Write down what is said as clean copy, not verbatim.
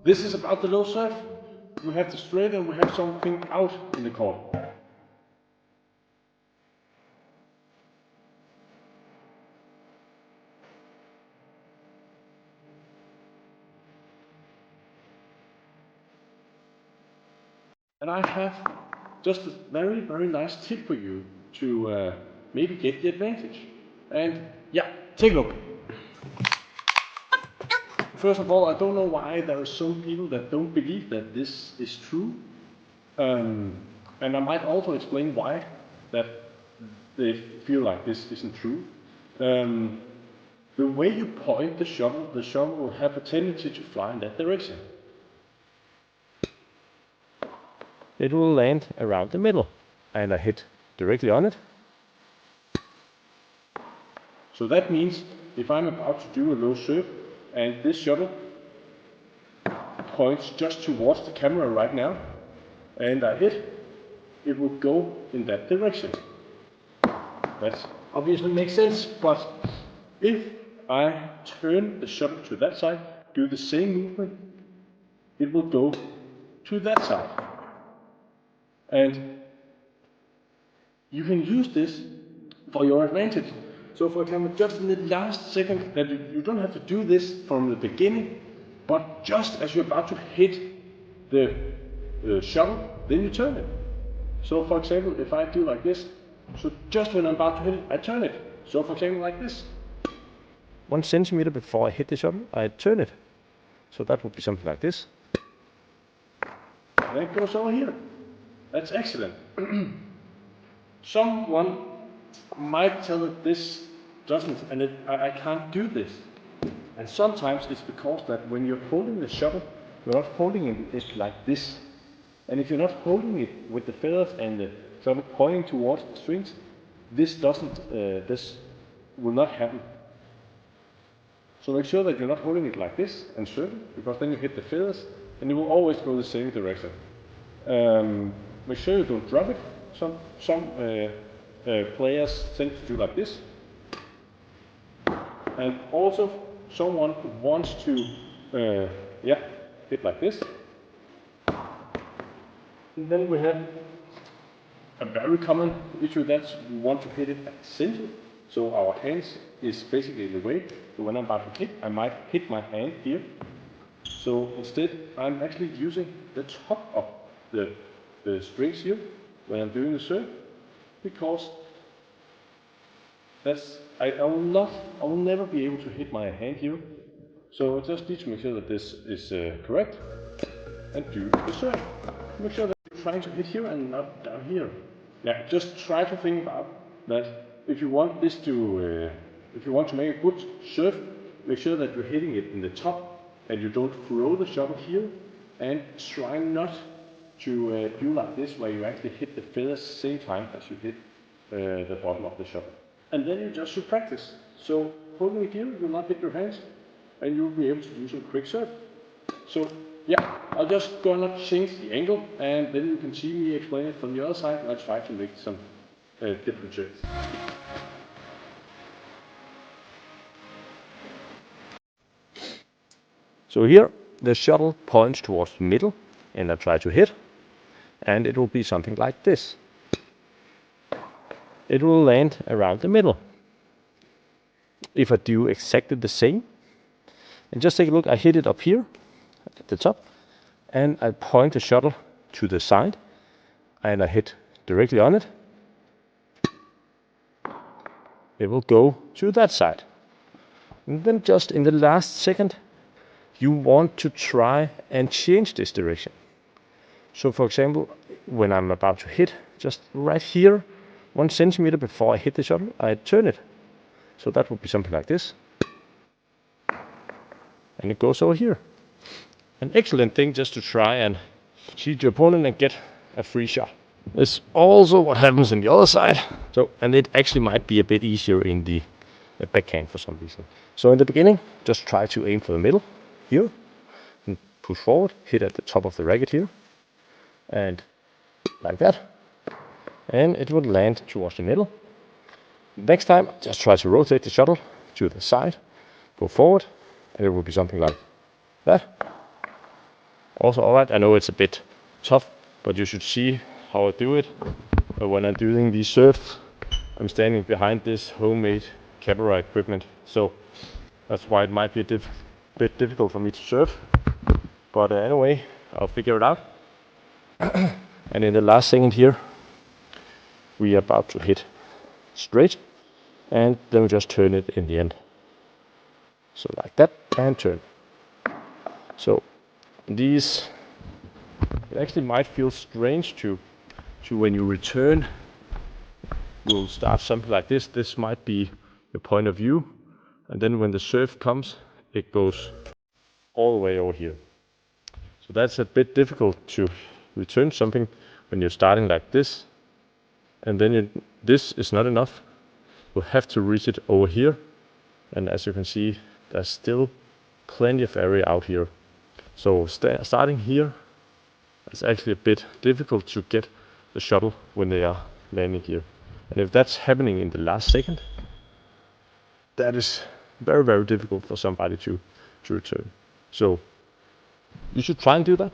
This is about the low serve. We have the straight and we have something out in the court. And I have just a very, very nice tip for you to maybe get the advantage. And yeah, take a look. First of all, I don't know why there are some people that don't believe that this is true. And I might also explain why that they feel like this isn't true. The way you point the shuttle will have a tendency to fly in that direction. It will land around the middle, and I hit directly on it. So that means if I'm about to do a low serve and this shuttle points just towards the camera right now and I hit, it will go in that direction. That obviously makes sense, but if I turn the shuttle to that side, do the same movement, it will go to that side. And you can use this for your advantage. So for example, just in the last second, that you don't have to do this from the beginning, but just as you're about to hit the shuttle, then you turn it. So for example, if I do like this, so just when I'm about to hit it, I turn it. So for example, like this. 1 centimeter before I hit the shuttle, I turn it. So that would be something like this. And it goes over here. That's excellent. Someone might tell that this doesn't, and I can't do this. And sometimes it's because that when you're holding the shuttle, you're not holding it like this. And if you're not holding it with the feathers and the shuttle pointing towards the strings, this will not happen. So make sure that you're not holding it like this and serve it, because then you hit the feathers and it will always go the same direction. Make sure you don't drop it. Some players tend to do like this. And also someone who wants to hit like this. And then we have a very common issue, that we want to hit it at the center. So our hands is basically the way. So when I'm about to hit, I might hit my hand here. So instead, I'm actually using the top of the strings here when I'm doing the serve, because I will never be able to hit my hand here. So I just need to make sure that this is correct and do the serve. Make sure that you're trying to hit here and not down here. Yeah, just try to think about that. If you want this to, if you want to make a good serve, make sure that you're hitting it in the top and you don't throw the shuttle here, and try not to do like this, where you actually hit the feathers at the same time as you hit the bottom of the shuttle. And then you just should practice. So holding it here, you'll not hit your hands, and you'll be able to do some quick serve. So yeah, I'll just gonna change the angle, and then you can see me explain it from the other side, and I'll try to make some different tricks. So here the shuttle points towards the middle, and I try to hit, and it will be something like this. It will land around the middle. If I do exactly the same, and just take a look, I hit it up here at the top, and I point the shuttle to the side, and I hit directly on it. It will go to that side. And then just in the last second, you want to try and change this direction. So for example, when I'm about to hit, just right here, 1 centimeter before I hit the shuttle, I turn it. So that would be something like this. And it goes over here. An excellent thing just to try and cheat your opponent and get a free shot. It's also what happens on the other side. So, and it actually might be a bit easier in the backhand for some reason. So in the beginning, just try to aim for the middle here, and push forward, hit at the top of the racket here, and like that, and it would land towards the middle. Next time, just try to rotate the shuttle to the side, go forward, and it will be something like that. Also alright. I know it's a bit tough, but you should see how I do it. When I'm doing these serves, I'm standing behind this homemade camera equipment, so that's why it might be a bit difficult for me to serve. But anyway, I'll figure it out. And in the last second here, we are about to hit straight, and then we just turn it in the end. So like that, and turn. So these, it actually might feel strange to when you return, you'll start something like this. This might be your point of view, and then when the serve comes, it goes all the way over here. So that's a bit difficult to return something when you're starting like this, and then this is not enough. You'll have to reach it over here, and as you can see, there's still plenty of area out here. So starting here, it's actually a bit difficult to get the shuttle when they are landing here. And if that's happening in the last second, that is very, very difficult for somebody to return. So you should try and do that.